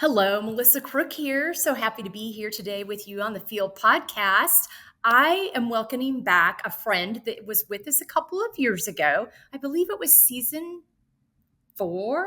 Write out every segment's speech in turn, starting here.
Hello, Melissa Crook here. So happy to be here today with you on the F.E.E.L Podcast. I am welcoming back a friend that was with us a couple of years ago. I believe it was season 4,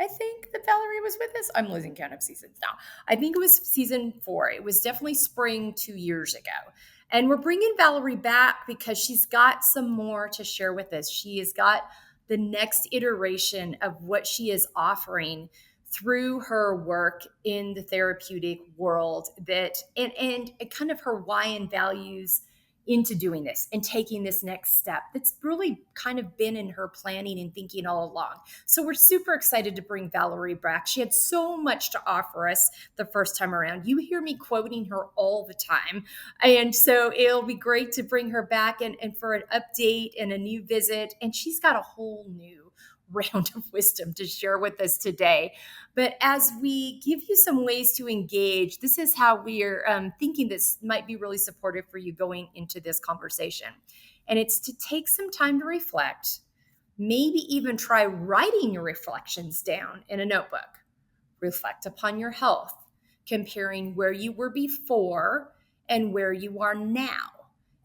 I think, that Valerie was with us. I'm losing count of seasons now. I think it was season 4. It was definitely spring 2 years ago. And we're bringing Valerie back because she's got some more to share with us. She has got the next iteration of what she is offering through her work in the therapeutic world and kind of her why and values into doing this and taking this next step that's really kind of been in her planning and thinking all along. So we're super excited to bring Valerie back. She had so much to offer us the first time around. You hear me quoting her all the time. And so it'll be great to bring her back and for an update and a new visit. And she's got a whole new round of wisdom to share with us today. But as we give you some ways to engage, this is how we are thinking this might be really supportive for you going into this conversation. And it's to take some time to reflect, maybe even try writing your reflections down in a notebook. Reflect upon your health, comparing where you were before and where you are now.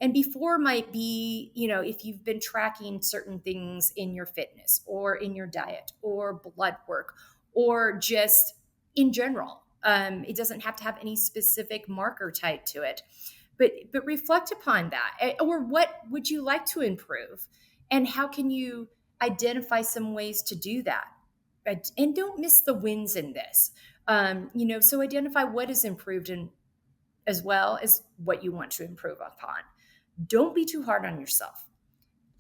And before might be, if you've been tracking certain things in your fitness or in your diet or blood work or just in general. It doesn't have to have any specific marker tied to it. But reflect upon that. Or what would you like to improve? And how can you identify some ways to do that? And don't miss the wins in this. So identify what is improved and as well as what you want to improve upon. Don't be too hard on yourself.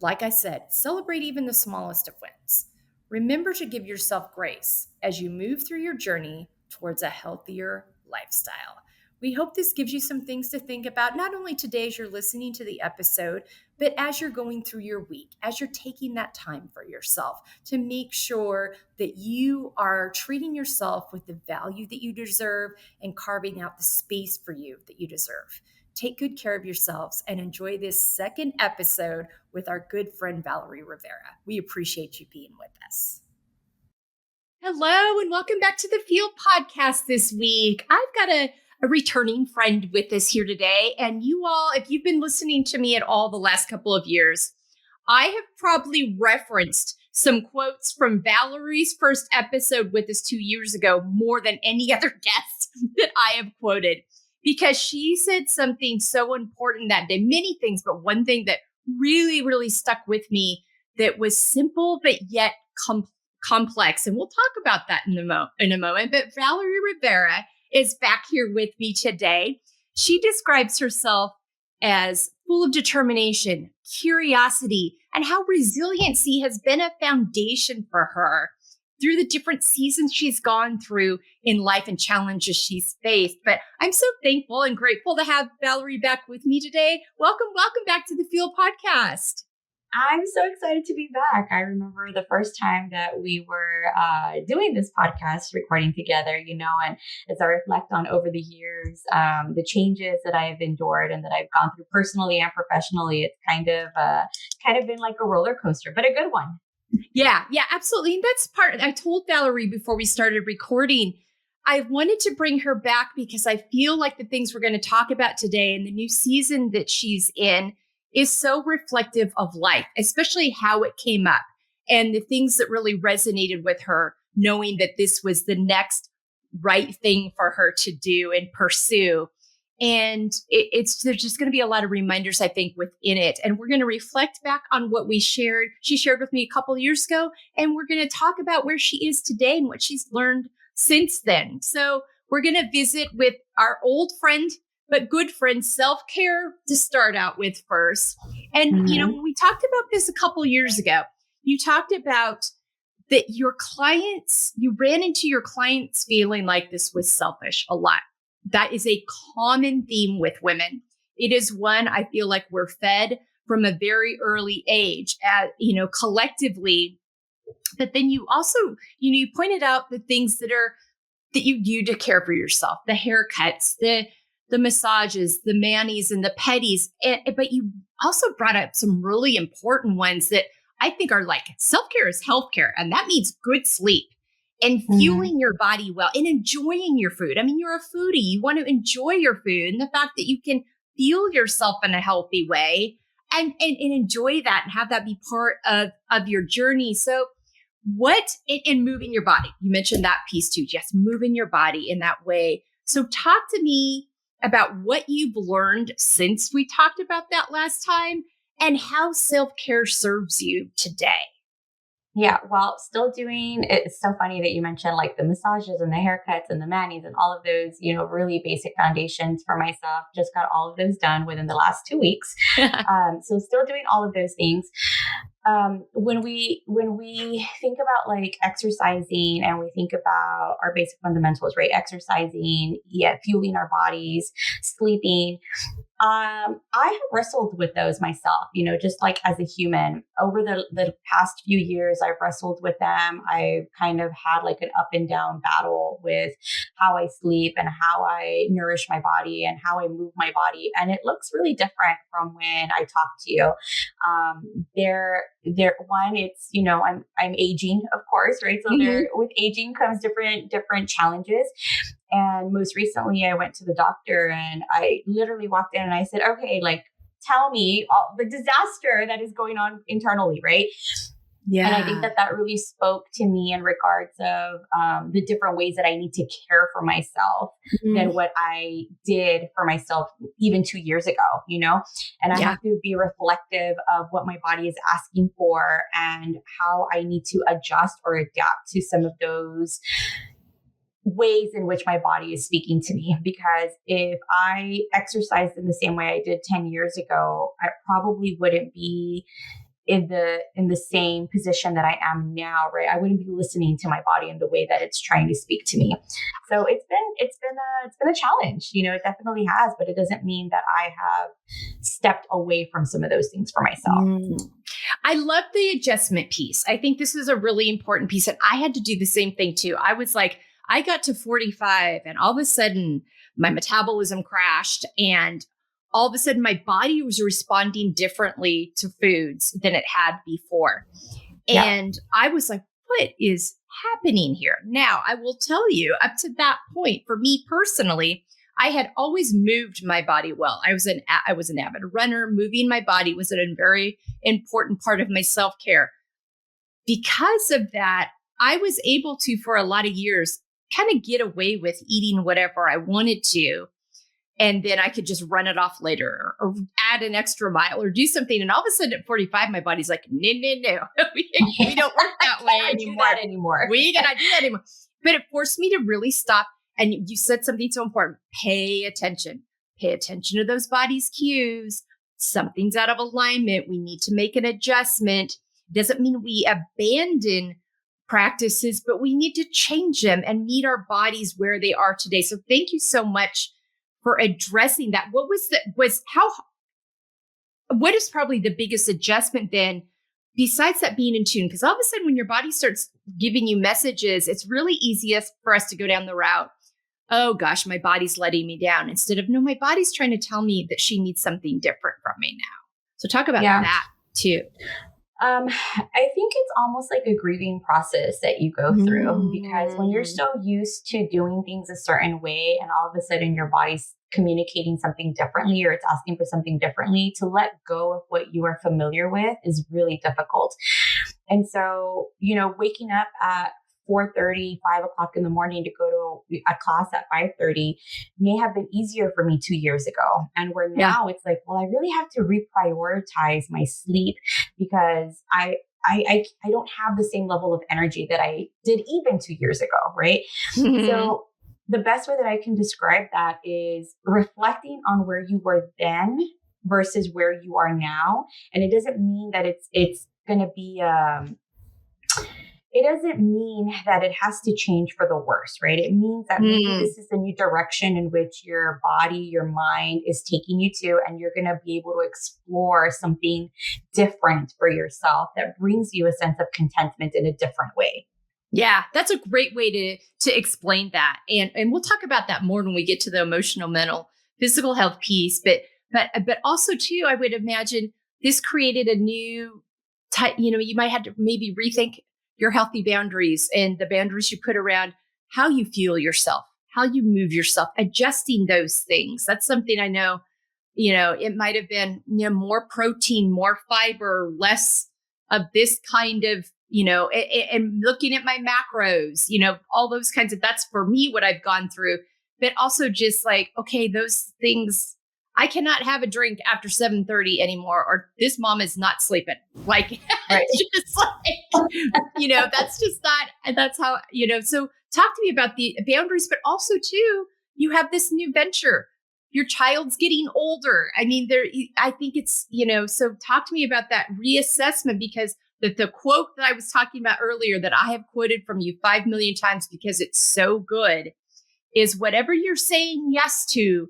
Like I said, celebrate even the smallest of wins. Remember to give yourself grace as you move through your journey towards a healthier lifestyle. We hope this gives you some things to think about, not only today as you're listening to the episode, but as you're going through your week, as you're taking that time for yourself to make sure that you are treating yourself with the value that you deserve and carving out the space for you that you deserve. Take good care of yourselves and enjoy this second episode with our good friend, Valerie Rivera. We appreciate you being with us. Hello, and welcome back to the F.E.E.L Podcast this week. I've got a returning friend with us here today. And you all, if you've been listening to me at all the last couple of years, I have probably referenced some quotes from Valerie's first episode with us 2 years ago more than any other guest that I have quoted. Because she said something so important that day, many things, but one thing that really, really stuck with me that was simple, but yet complex. And we'll talk about that in a moment. But Valerie Rivera is back here with me today. She describes herself as full of determination, curiosity, and how resiliency has been a foundation for her through the different seasons she's gone through in life and challenges she's faced. But I'm so thankful and grateful to have Valerie back with me today. Welcome back to the F.E.E.L Podcast. I'm so excited to be back. I remember the first time that we were doing this podcast, recording together, and as I reflect on over the years, the changes that I have endured and that I've gone through personally and professionally, it's kind of been like a roller coaster, but a good one. Yeah, absolutely. And that's I told Valerie before we started recording, I wanted to bring her back because I feel like the things we're going to talk about today and the new season that she's in is so reflective of life, especially how it came up and the things that really resonated with her, knowing that this was the next right thing for her to do and pursue. And there's just going to be a lot of reminders, I think, within it. And we're going to reflect back on what she shared with me a couple of years ago. And we're going to talk about where she is today and what she's learned since then. So we're going to visit with our old friend, but good friend, self-care to start out with first. And, when we talked about this a couple of years ago, you talked about that you ran into your clients feeling like this was selfish a lot. That is a common theme with women. It is one I feel like we're fed from a very early age, collectively. But then you also, you pointed out the things that you do to care for yourself, the haircuts, the massages, the manis and the pedis. But you also brought up some really important ones that I think are like self-care is healthcare. And that means good sleep. and Mhm. fueling your body well and enjoying your food. I mean, you're a foodie. You want to enjoy your food, and the fact that you can fuel yourself in a healthy way and enjoy that and have that be part of your journey. So what in moving your body, you mentioned that piece too. Yes, moving your body in that way. So talk to me about what you've learned since we talked about that last time and how self-care serves you today. Yeah, well, still doing it's so funny that you mentioned like the massages and the haircuts and the manis and all of those, really basic foundations for myself. Just got all of those done within the last 2 weeks. So still doing all of those things. When we think about like exercising and we think about our basic fundamentals, right? Exercising, yeah, fueling our bodies, sleeping. I have wrestled with those myself, just like as a human over the past few years, I've wrestled with them. I've kind of had like an up and down battle with how I sleep and how I nourish my body and how I move my body. And it looks really different from when I talk to you. One, it's, I'm aging, of course, right? So Mhm. there with aging comes different challenges. And most recently, I went to the doctor and I literally walked in and I said, okay, like, tell me all the disaster that is going on internally, right? And I think Yeah. that really spoke to me in regards of the different ways that I need to care for myself Mhm. than what I did for myself even 2 years ago, And I Yeah. have to be reflective of what my body is asking for and how I need to adjust or adapt to some of those ways in which my body is speaking to me. Because if I exercised in the same way I did 10 years ago, I probably wouldn't be in the same position that I am now, right? I wouldn't be listening to my body in the way that it's trying to speak to me. So it's been a challenge, it definitely has, but it doesn't mean that I have stepped away from some of those things for myself. Mm. I love the adjustment piece. I think this is a really important piece. And I had to do the same thing too. I was like, I got to 45 and all of a sudden my metabolism crashed and all of a sudden my body was responding differently to foods than it had before. Yeah. And I was like, what is happening here? Now, I will tell you, up to that point, for me personally, I had always moved my body well. I was an avid runner. Moving my body was a very important part of my self-care. Because of that, I was able to, for a lot of years, kind of get away with eating whatever I wanted to. And then I could just run it off later or add an extra mile or do something. And all of a sudden at 45, my body's like, no, no, no, we don't work that way Can't do anymore. that anymore. We cannot do that anymore. But it forced me to really stop. And you said something so important. Pay attention. Pay attention to those body's cues. Something's out of alignment. We need to make an adjustment. Doesn't mean we abandon practices, but we need to change them and meet our bodies where they are today. So thank you so much for addressing that. What is probably the biggest adjustment then, besides that being in tune? Because all of a sudden, when your body starts giving you messages, it's really easiest for us to go down the route. Oh gosh, my body's letting me down. Instead of, no, my body's trying to tell me that she needs something different from me now. So talk about Yeah. that too. I think it's almost like a grieving process that you go through because when you're so used to doing things a certain way and all of a sudden your body's communicating something differently or it's asking for something differently, to let go of what you are familiar with is really difficult. And so, waking up at 4:30, 5 o'clock in the morning to go to a class at 5:30 may have been easier for me 2 years ago. And where Yeah. now it's like, well, I really have to reprioritize my sleep because I don't have the same level of energy that I did even 2 years ago, right? So the best way that I can describe that is reflecting on where you were then versus where you are now. And it doesn't mean that it's going to be it doesn't mean that it has to change for the worse, right? It means that maybe this is a new direction in which your body, your mind is taking you to, and you're going to be able to explore something different for yourself that brings you a sense of contentment in a different way. Yeah, that's a great way to explain that. And we'll talk about that more when we get to the emotional, mental, physical health piece. But also too, I would imagine this created a new type, you might have to maybe rethink, your healthy boundaries and the boundaries you put around how you fuel yourself, how you move yourself, adjusting those things. That's something I know, it might have been, more protein, more fiber, less of this kind of, and looking at my macros, all those kinds of, that's for me what I've gone through. But also just like, okay, those things, I cannot have a drink after 7:30 anymore, or this mom is not sleeping. Like, Right. just like, that's just not, that's how, so talk to me about the boundaries, but also too, you have this new venture. Your child's getting older. I mean, I think it's, so talk to me about that reassessment, because the quote that I was talking about earlier that I have quoted from you 5 million times because it's so good is whatever you're saying yes to,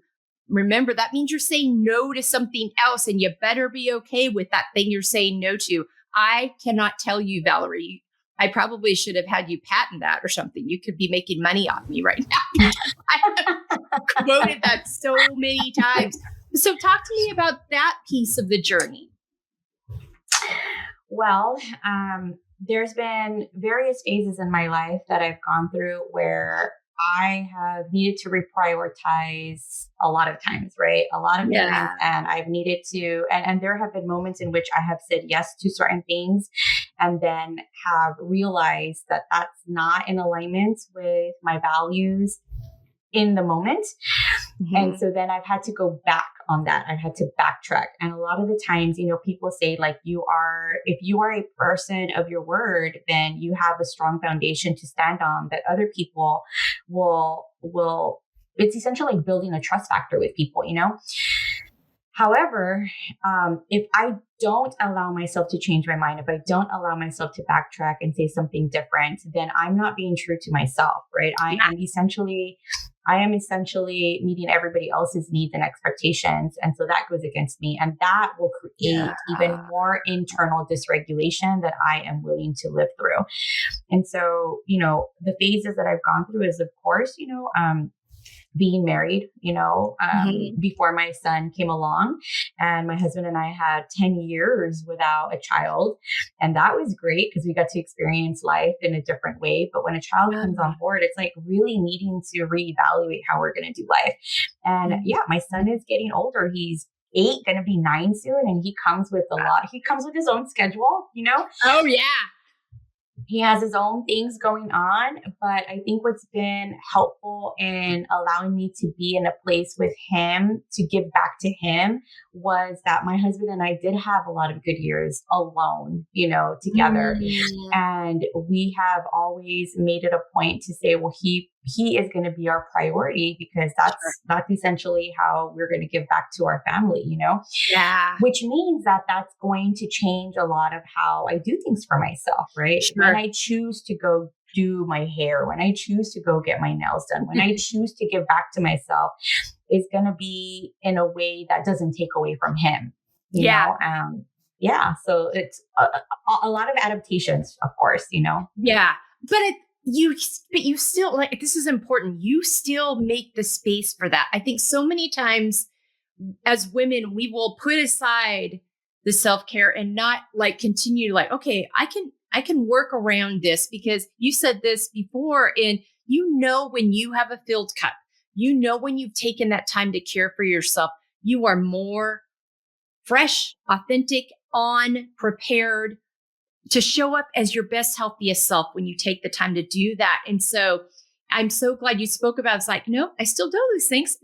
remember, that means you're saying no to something else, and you better be okay with that thing you're saying no to. I cannot tell you, Valerie, I probably should have had you patent that or something. You could be making money off me right now because I have quoted that so many times. So talk to me about that piece of the journey. Well, there's been various phases in my life that I've gone through where I have needed to reprioritize a lot of times, right? A lot of times. And I've needed to, and there have been moments in which I have said yes to certain things and then have realized that that's not in alignment with my values in the moment. Mm-hmm. And so then I've had to go back on that. I've had to backtrack. And a lot of the times, people say like if you are a person of your word, then you have a strong foundation to stand on that other people will, it's essentially like building a trust factor with people, However, if I don't allow myself to change my mind, if I don't allow myself to backtrack and say something different, then I'm not being true to myself, right? I am essentially meeting everybody else's needs and expectations. And so that goes against me. And that will create even more internal dysregulation that I am willing to live through. And so, the phases that I've gone through is, of course, being married, before my son came along, and my husband and I had 10 years without a child. And that was great because we got to experience life in a different way. But when a child comes on board, it's like really needing to reevaluate how we're going to do life. And my son is getting older. He's 8, going to be 9 soon. And he comes with he comes with his own schedule, Oh yeah. He has his own things going on, but I think what's been helpful in allowing me to be in a place with him to give back to him was that my husband and I did have a lot of good years alone, together. And we have always made it a point to say, well, he is going to be our priority because that's essentially how we're going to give back to our family, Yeah. Which means that that's going to change a lot of how I do things for myself, right? Sure. When I choose to go do my hair, when I choose to go get my nails done, when I choose to give back to myself, is going to be in a way that doesn't take away from him, you know? So it's a lot of adaptations, of course, Yeah. But you still, like, this is important. You still make the space for that. I think so many times as women, we will put aside the self-care and not like continue like, okay, I can work around this because you said this before. And when you have a filled cup, when you've taken that time to care for yourself, you are more fresh, authentic, prepared to show up as your best, healthiest self when you take the time to do that. And so I'm so glad you spoke about it's like, no, I still do these things.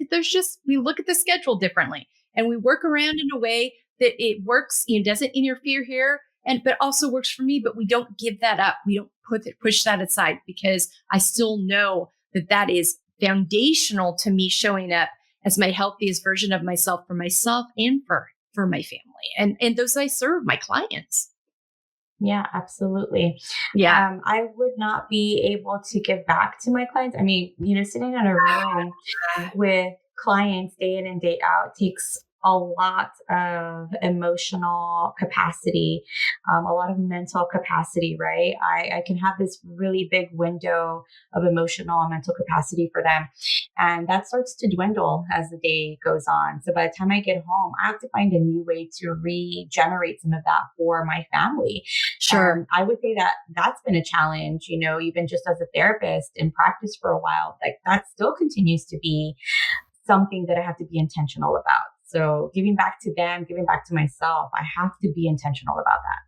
We look at the schedule differently and we work around in a way that it works, doesn't interfere here, but also works for me, but we don't give that up. We don't push that aside because I still know that is foundational to me showing up as my healthiest version of myself for myself and for my family and those I serve, my clients. Yeah, absolutely. Yeah. I would not be able to give back to my clients. I mean, sitting in a room with clients day in and day out takes a lot of emotional capacity, a lot of mental capacity, right? I can have this really big window of emotional and mental capacity for them. And that starts to dwindle as the day goes on. So by the time I get home, I have to find a new way to regenerate some of that for my family. Sure. I would say that that's been a challenge, even just as a therapist in practice for a while, like that still continues to be something that I have to be intentional about. So giving back to them, giving back to myself, I have to be intentional about that.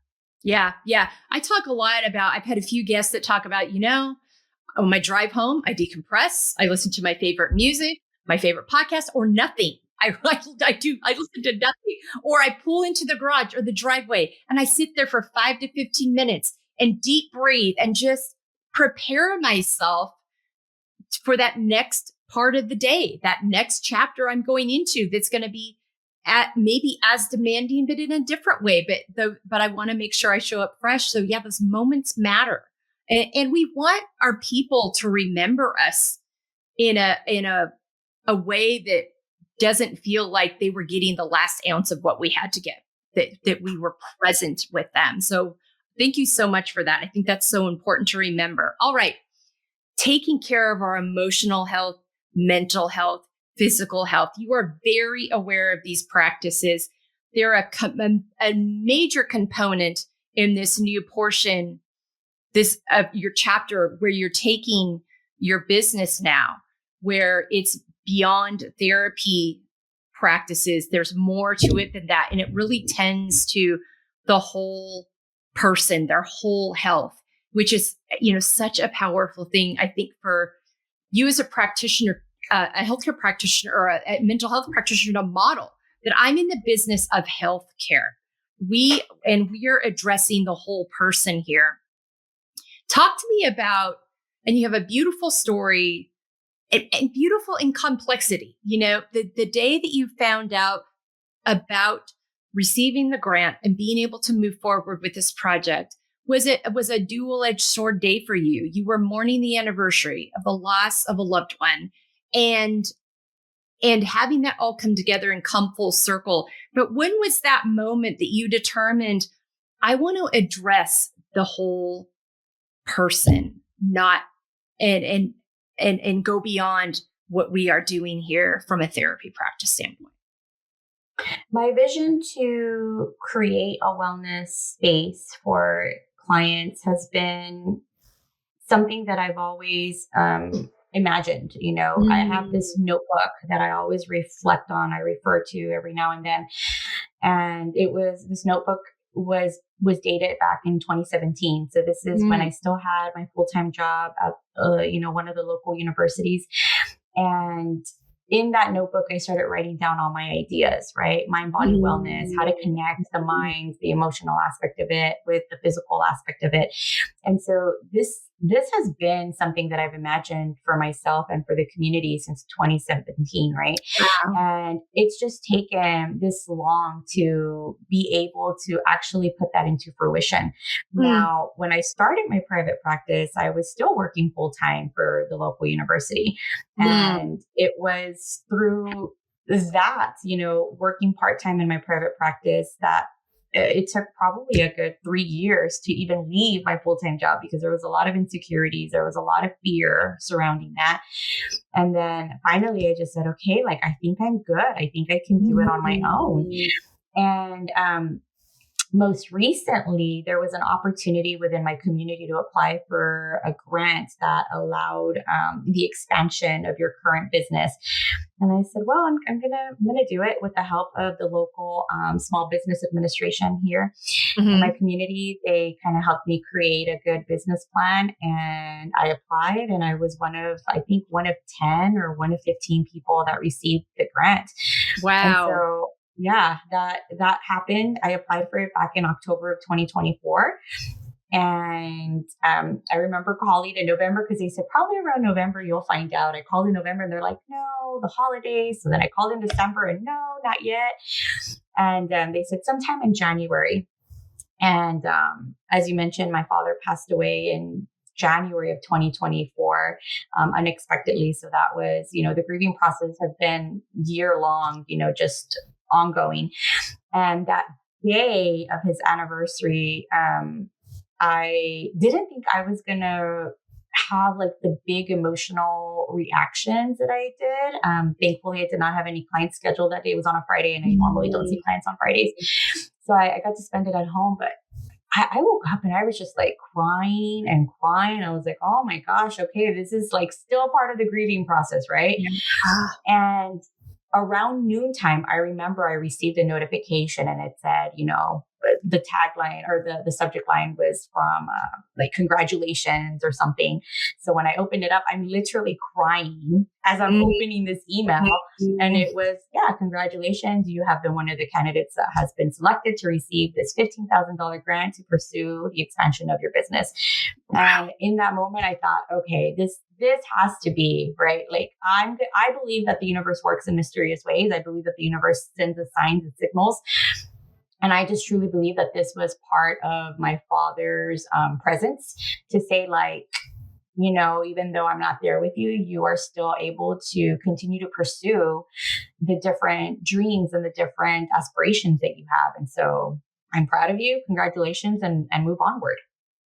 Yeah. Yeah. I talk a lot about, I've had a few guests that talk about, on my drive home, I decompress. I listen to my favorite music, my favorite podcast, or nothing. I listen to nothing, or I pull into the garage or the driveway and I sit there for 5 to 15 minutes and deep breathe and just prepare myself for that next part of the day, that next chapter I'm going into that's going to be at maybe as demanding, but in a different way. But I want to make sure I show up fresh. So yeah, those moments matter. And we want our people to remember us in a way that doesn't feel like they were getting the last ounce of what we had to get, that we were present with them. So thank you so much for that. I think that's so important to remember. All right. Taking care of our emotional health, mental health, physical health. You are very aware of these practices. They're a major component in this new portion, this of your chapter where you're taking your business now, where it's beyond therapy practices. There's more to it than that. And it really tends to the whole person, their whole health, which is, such a powerful thing, I think, for you as a practitioner, a healthcare practitioner or a mental health practitioner to model that I'm in the business of healthcare. We're addressing the whole person here. Talk to me about, and you have a beautiful story and beautiful in complexity, the day that you found out about receiving the grant and being able to move forward with this project. Was a dual-edged sword day for you? You were mourning the anniversary of the loss of a loved one and having that all come together and come full circle. But when was that moment that you determined, I want to address the whole person, not and go beyond what we are doing here from a therapy practice standpoint? My vision to create a wellness space for clients has been something that I've always imagined. I have this notebook that I always reflect on. I refer to every now and then, and this notebook was dated back in 2017. So this is when I still had my full-time job at one of the local universities, and in that notebook, I started writing down all my ideas, right? Mind, body, wellness, how to connect the mind, the emotional aspect of it with the physical aspect of it. And so this has been something that I've imagined for myself and for the community since 2017, right? Wow. And it's just taken this long to be able to actually put that into fruition. Now, when I started my private practice, I was still working full-time for the local university. And it was through that, working part-time in my private practice, that it took probably a good 3 years to even leave my full-time job, because there was a lot of insecurities. There was a lot of fear surrounding that. And then finally I just said, okay, like, I think I'm good. I think I can do it on my own. And, most recently, there was an opportunity within my community to apply for a grant that allowed the expansion of your current business. And I said, well, I'm gonna do it with the help of the local small business administration here in my community. They kind of helped me create a good business plan, and I applied, and I was one of 10 or one of 15 people that received the grant. Wow. And so, yeah, that happened. I applied for it back in October of 2024. And I remember calling in November, because they said probably around November you'll find out. I called in November and they're like, no, the holidays. So then I called in December and no, not yet. And they said sometime in January. And as you mentioned, my father passed away in January of 2024, unexpectedly. So that was, the grieving process has been year long, just ongoing. And that day of his anniversary, I didn't think I was going to have like the big emotional reactions that I did. Thankfully, I did not have any clients scheduled that day. It was on a Friday, and I normally don't see clients on Fridays. So I got to spend it at home. But I woke up and I was just like crying and crying. I was like, oh my gosh, okay, this is like still part of the grieving process, right? Yeah. And around noontime, I remember I received a notification and it said, the tagline or the subject line was from like congratulations or something. So when I opened it up, I'm literally crying as I'm opening this email. And it was, congratulations. You have been one of the candidates that has been selected to receive this $15,000 grant to pursue the expansion of your business. And in that moment, I thought, okay, this has to be right. Like I believe that the universe works in mysterious ways. I believe that the universe sends us signs and signals. And I just truly believe that this was part of my father's presence to say, like, even though I'm not there with you, you are still able to continue to pursue the different dreams and the different aspirations that you have. And so I'm proud of you. Congratulations, and move onward.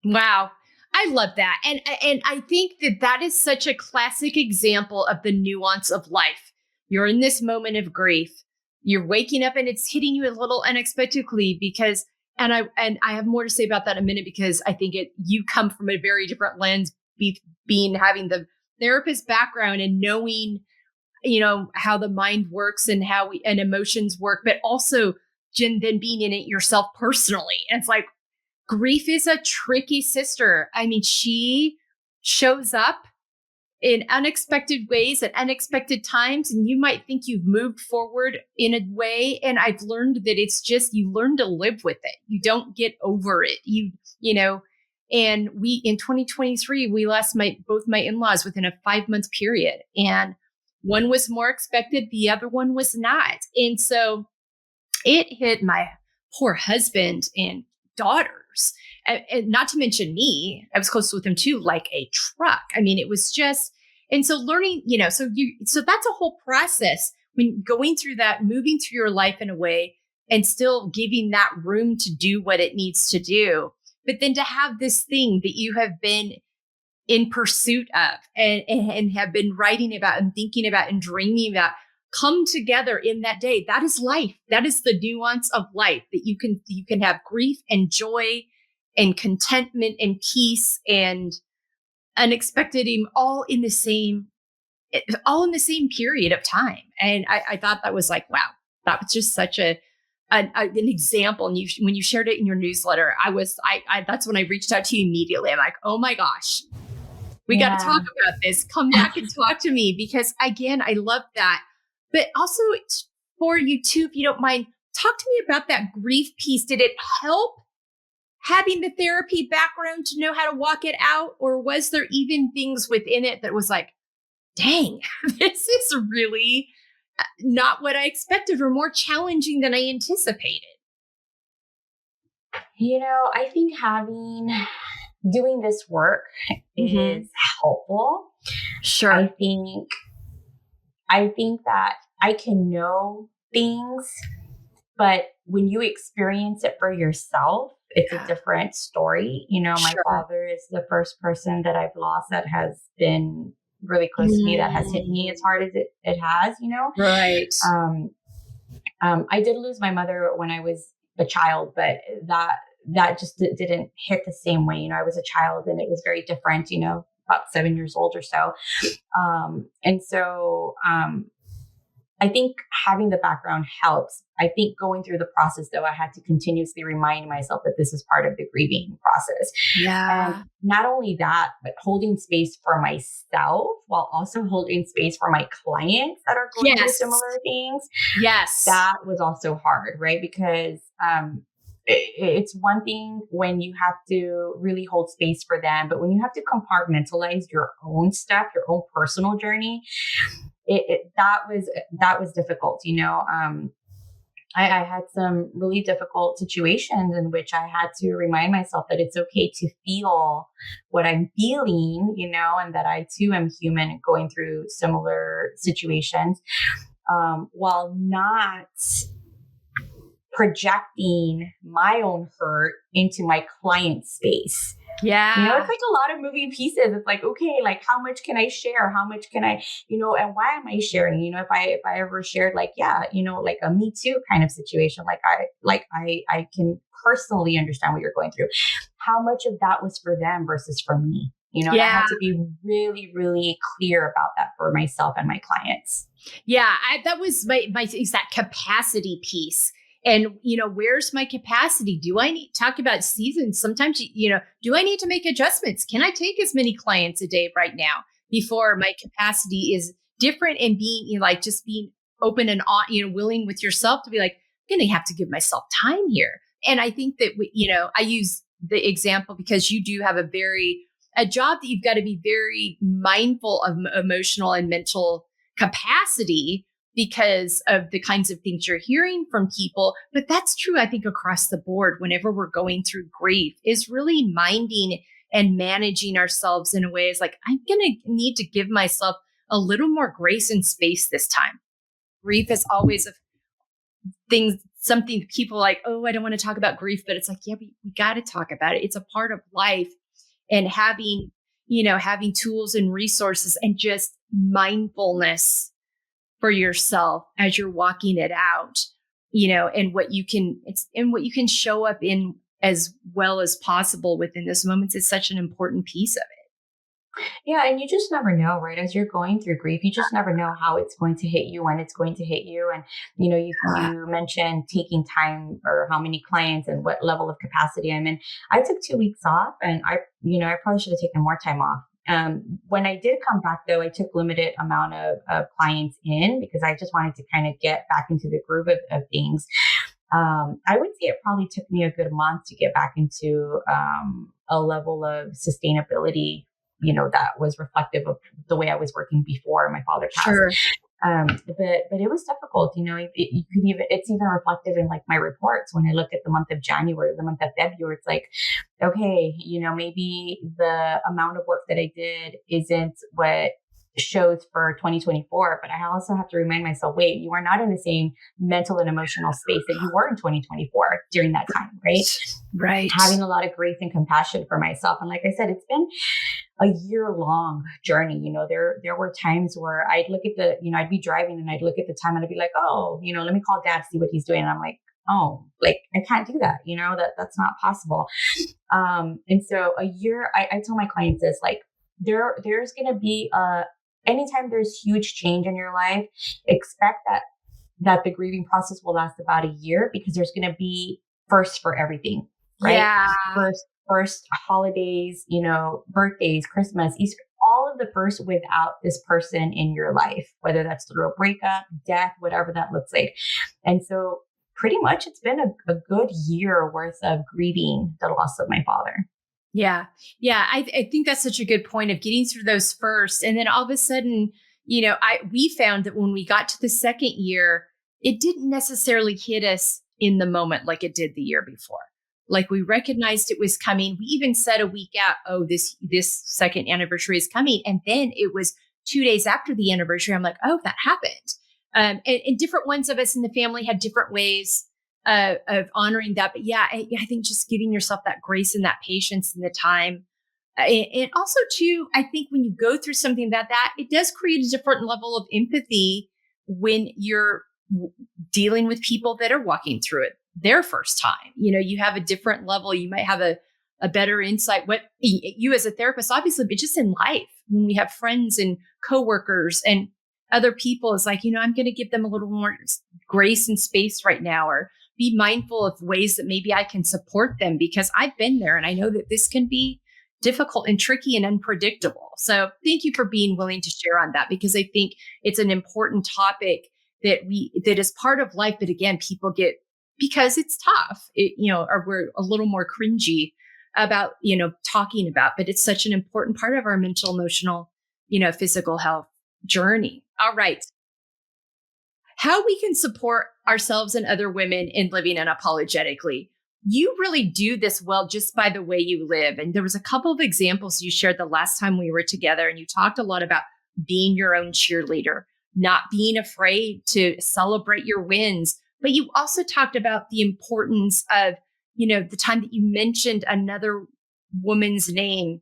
Wow. I love that. And I think that is such a classic example of the nuance of life. You're in this moment of grief. You're waking up and it's hitting you a little unexpectedly because, and I have more to say about that in a minute, because I think you come from a very different lens, having the therapist background and knowing, how the mind works and and emotions work, but also then being in it yourself personally. And it's like, grief is a tricky sister. I mean, she shows up in unexpected ways at unexpected times, and you might think you've moved forward in a way. And I've learned that it's just, you learn to live with it. You don't get over it. And we, in 2023, we lost both my in-laws within a 5-month period. And one was more expected. The other one was not. And so it hit my poor husband and daughters, and not to mention me. I was close with him too, like a truck. I mean, it was just, and so learning, so that's a whole process when going through that, moving through your life in a way and still giving that room to do what it needs to do. But then to have this thing that you have been in pursuit of and have been writing about and thinking about and dreaming about come together in that day. That is life. That is the nuance of life, that you can have grief and joy and contentment and peace and unexpected, all in the same period of time. And I thought that was like, wow, that was just such an example. And when you shared it in your newsletter, that's when I reached out to you immediately. I'm like, oh my gosh, we got to talk about this. Come back and talk to me, because again, I love that. But also for you too, if you don't mind, talk to me about that grief piece. Did it help having the therapy background to know how to walk it out? Or was there even things within it that was like, dang, this is really not what I expected, or more challenging than I anticipated? I think doing this work is helpful. Sure. I think that I can know things, but when you experience it for yourself, it's a different story. My father is the first person that I've lost that has been really close to me, that has hit me as hard as it has, Right. I did lose my mother when I was a child, but that just didn't hit the same way. I was a child and it was very different, about 7 years old or so. And so I think having the background helps. I think going through the process, though, I had to continuously remind myself that this is part of the grieving process. Yeah. And not only that, but holding space for myself while also holding space for my clients that are going through similar things. Yes. That was also hard, right? Because it's one thing when you have to really hold space for them, but when you have to compartmentalize your own stuff, your own personal journey, that was difficult. I had some really difficult situations in which I had to remind myself that it's okay to feel what I'm feeling, and that I too am human and going through similar situations, while not projecting my own hurt into my client space. Yeah. It's like a lot of moving pieces. It's like, okay, like how much can I share? How much can I, and why am I sharing? If I ever shared like, yeah, like a Me Too kind of situation, I can personally understand what you're going through. How much of that was for them versus for me? And I Yeah. had to be really, really clear about that for myself and my clients. Yeah. That was is that capacity piece. And, where's my capacity? Do I need talk about seasons? Sometimes, do I need to make adjustments? Can I take as many clients a day right now before my capacity is different, and being, just being open and, willing with yourself to be like, I'm going to have to give myself time here. And I think that, I use the example because you do have a job that you've got to be very mindful of emotional and mental capacity because of the kinds of things you're hearing from people. But that's true, I think, across the board, whenever we're going through grief, is really minding and managing ourselves in a way is like, I'm going to need to give myself a little more grace and space this time. Grief is always something people like, oh, I don't want to talk about grief, but it's like, yeah, we got to talk about it. It's a part of life. And having tools and resources and just mindfulness for yourself as you're walking it out, and what you can show up in as well as possible within those moments is such an important piece of it. Yeah, and you just never know, right? As you're going through grief, you just never know how it's going to hit you, when it's going to hit you. And, you mentioned taking time or how many clients and what level of capacity I'm in. I took 2 weeks off, and I probably should have taken more time off. When I did come back, though, I took limited amount of clients in because I just wanted to kind of get back into the groove of things. I would say it probably took me a good month to get back into a level of sustainability, that was reflective of the way I was working before my father passed. Sure. But it was difficult, it's even reflective in like my reports. When I look at the month of January, the month of February, it's like, okay, maybe the amount of work that I did isn't what shows for 2024, but I also have to remind myself, wait, you are not in the same mental and emotional space that you were in 2024 during that time, right? Right. Having a lot of grace and compassion for myself. And like I said, it's been a year-long journey. There were times where I'd look at I'd be driving and I'd look at the time and I'd be like, oh, let me call dad, see what he's doing. And I'm like, oh, like I can't do that. That's not possible. And so a year, I tell my clients this, like there's going to be anytime there's huge change in your life, expect that the grieving process will last about a year, because there's going to be first for everything, right? Yeah. First holidays, birthdays, Christmas, Easter, all of the first without this person in your life, whether that's through a breakup, death, whatever that looks like. And so pretty much it's been a good year worth of grieving the loss of my father. Yeah. Yeah. I think that's such a good point of getting through those first. And then all of a sudden, we found that when we got to the second year, it didn't necessarily hit us in the moment like it did the year before. Like we recognized it was coming. We even said a week out, oh, this second anniversary is coming. And then it was 2 days after the anniversary. I'm like, oh, that happened. And different ones of us in the family had different ways of honoring that. But yeah, I think just giving yourself that grace and that patience and the time. And also too, I think when you go through something that it does create a different level of empathy when you're dealing with people that are walking through it their first time. You have a different level. You might have a better insight. What you as a therapist, obviously, but just in life, when we have friends and coworkers and other people, it's like, I'm going to give them a little more grace and space right now, or be mindful of ways that maybe I can support them, because I've been there and I know that this can be difficult and tricky and unpredictable. So thank you for being willing to share on that, because I think it's an important topic that is part of life. But again, people get, because it's tough, or we're a little more cringy about, talking about, but it's such an important part of our mental, emotional, physical health journey. All right. How we can support ourselves and other women in living unapologetically. You really do this well just by the way you live. And there was a couple of examples you shared the last time we were together, and you talked a lot about being your own cheerleader, not being afraid to celebrate your wins, But you also talked about the importance of, the time that you mentioned another woman's name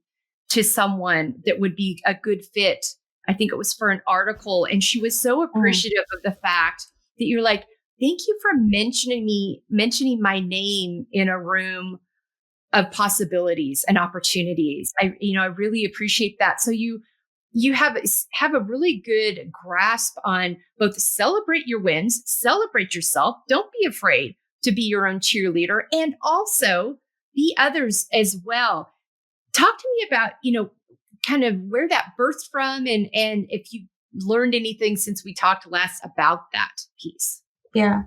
to someone that would be a good fit. I think it was for an article. And she was so appreciative of the fact that you're like, thank you for mentioning my name in a room of possibilities and opportunities. I really appreciate that. So you have a really good grasp on both celebrate your wins, celebrate yourself. Don't be afraid to be your own cheerleader, and also be others as well. Talk to me about, kind of where that birthed from, and if you learned anything since we talked last about that piece. Yeah.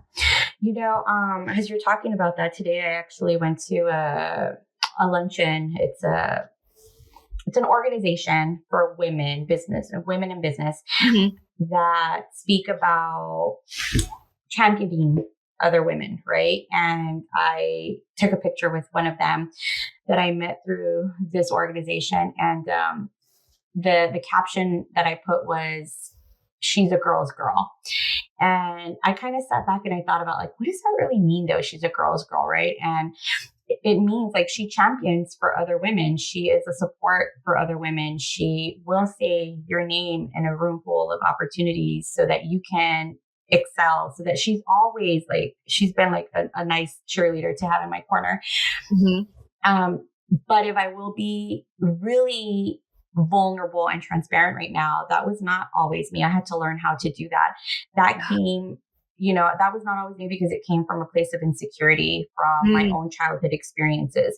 As you're talking about that today, I actually went to a luncheon. It's an organization for women in business that speak about championing other women, right? And I took a picture with one of them that I met through this organization, and the caption that I put was, "She's a girl's girl." And I kind of sat back and I thought about, like, what does that really mean though? She's a girl's girl, right? And it means like she champions for other women. She is a support for other women. She will say your name in a room full of opportunities so that you can excel, so that she's been like a nice cheerleader to have in my corner. But if I will be really vulnerable and transparent right now, that was not always me. I had to learn how to do that. That came, that was not always me, because it came from a place of insecurity from my own childhood experiences.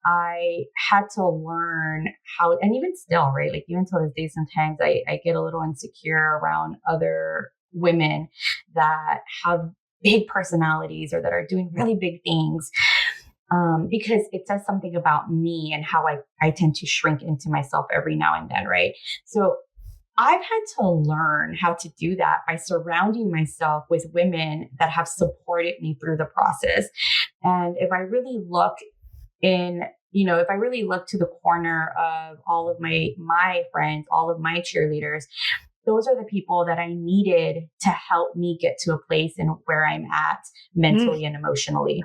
I had to learn how, and even still, right? Like even till this day, sometimes I get a little insecure around other women that have big personalities or that are doing really big things. Because it says something about me and how I tend to shrink into myself every now and then, right? So I've had to learn how to do that by surrounding myself with women that have supported me through the process. And if I really look to the corner of all of my friends, all of my cheerleaders, those are the people that I needed to help me get to a place in where I'm at mentally and emotionally.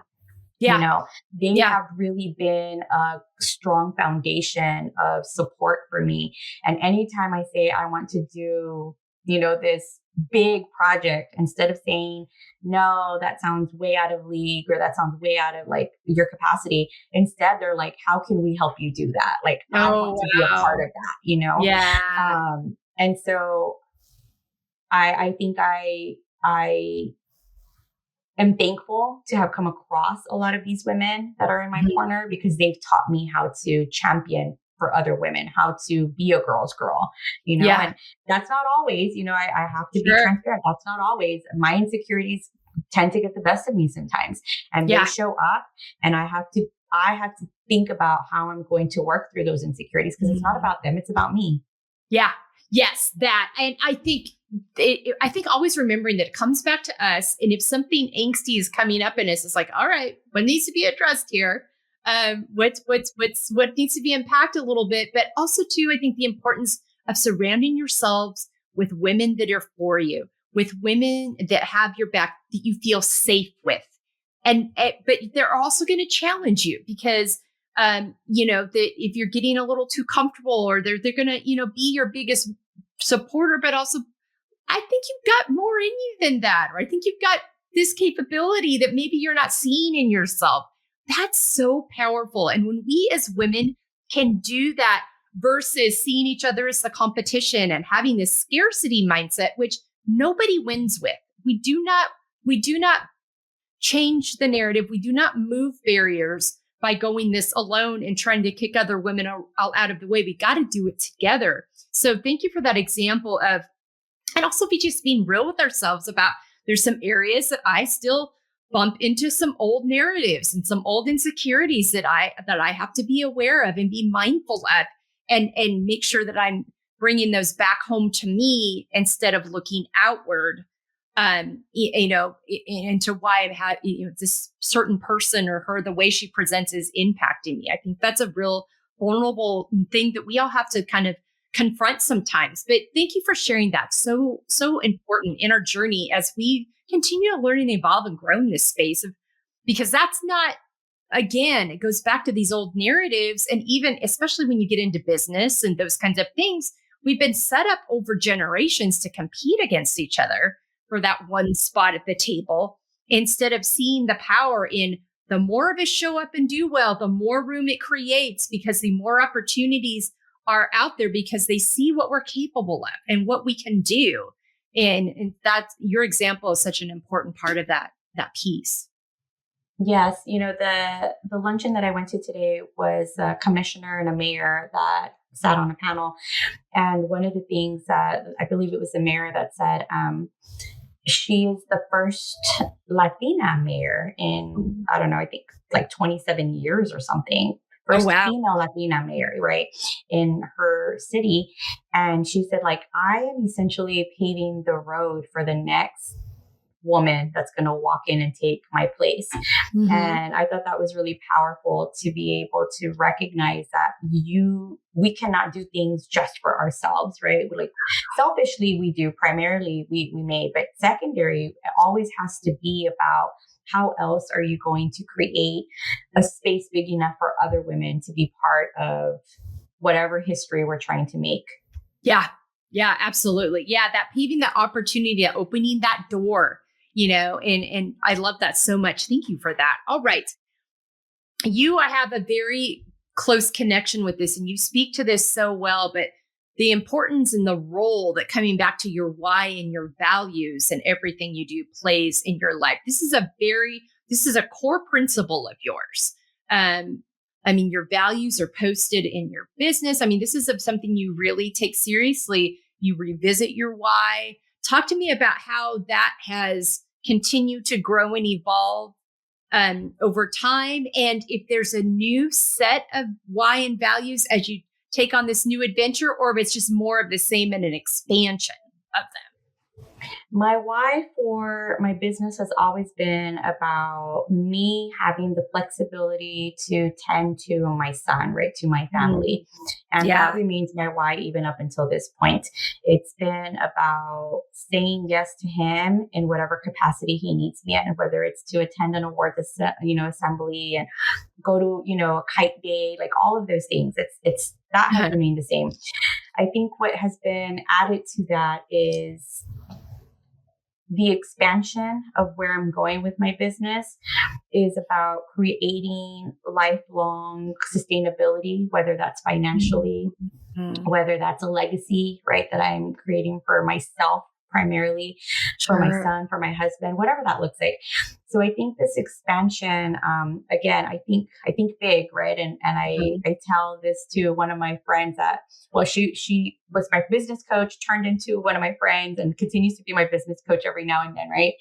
Yeah. They have really been a strong foundation of support for me. And anytime I say I want to do, this big project, instead of saying, no, that sounds way out of league, or that sounds way out of like your capacity, instead they're like, how can we help you do that? Like, I want to be a part of that, Yeah. And so I think I am thankful to have come across a lot of these women that are in my corner, because they've taught me how to champion for other women, how to be a girl's girl, and that's not always, I have to be transparent. That's not always. My insecurities tend to get the best of me sometimes, and they show up, and I have to think about how I'm going to work through those insecurities, because it's not about them. It's about me. Yeah. Yes. That. And I think always remembering that it comes back to us. And if something angsty is coming up in us, it's like, all right, what needs to be addressed here? What needs to be impacted a little bit, but also too, I think the importance of surrounding yourselves with women that are for you, with women that have your back, that you feel safe with. But they're also going to challenge you, because that if you're getting a little too comfortable, or they're going to, be your biggest supporter, but also I think you've got more in you than that, or I think you've got this capability that maybe you're not seeing in yourself. That's so powerful. And when we as women can do that versus seeing each other as the competition and having this scarcity mindset, which nobody wins with, we do not change the narrative. We do not move barriers by going this alone and trying to kick other women out of the way. We got to do it together. So thank you for that example of, and also be just being real with ourselves about, there's some areas that I still bump into some old narratives and some old insecurities that I have to be aware of and be mindful of, and make sure that I'm bringing those back home to me instead of looking outward, into why I've had, this certain person or her, the way she presents is impacting me. I think that's a real vulnerable thing that we all have to kind of confront sometimes. But thank you for sharing that. So important in our journey as we continue to learn and evolve and grow in this space because that's not, again, it goes back to these old narratives. And even, especially when you get into business and those kinds of things, we've been set up over generations to compete against each other for that one spot at the table, instead of seeing the power in the more of us show up and do well, the more room it creates, because the more opportunities are out there because they see what we're capable of and what we can do. And that's your example is such an important part of that piece. Yes, the luncheon that I went to today was a commissioner and a mayor that sat on a panel. And one of the things that I believe it was the mayor that said, she is the first Latina mayor in, I don't know, I think like 27 years or something. First female Latina mayor, right, in her city. And she said, like, I am essentially paving the road for the next woman that's going to walk in and take my place. Mm-hmm. And I thought that was really powerful to be able to recognize that we cannot do things just for ourselves, right? Like selfishly, we do, primarily we may, but secondary, it always has to be about how else are you going to create a space big enough for other women to be part of whatever history we're trying to make. Yeah. Yeah, absolutely. Yeah. That paving that opportunity, opening that door, and I love that so much. Thank you for that. All right. I have a very close connection with this and you speak to this so well, but the importance and the role that coming back to your why and your values and everything you do plays in your life. This is a core principle of yours. Your values are posted in your business. This is something you really take seriously. You revisit your why. Talk to me about how that has continued to grow and evolve over time. And if there's a new set of why and values as you take on this new adventure, or if it's just more of the same and an expansion of them. My why for my business has always been about me having the flexibility to tend to my son, right, to my family. And that remains my why even up until this point. It's been about saying yes to him in whatever capacity he needs me in, whether it's to attend an awards assembly and go to, a kite day, like all of those things. It's that has remained the same. I think what has been added to that is the expansion of where I'm going with my business is about creating lifelong sustainability, whether that's financially, whether that's a legacy, right, that I'm creating for myself, primarily for my son, for my husband, whatever that looks like. So I think this expansion, again, I think big, right? And I tell this to one of my friends that, well, she was my business coach, turned into one of my friends and continues to be my business coach every now and then, right?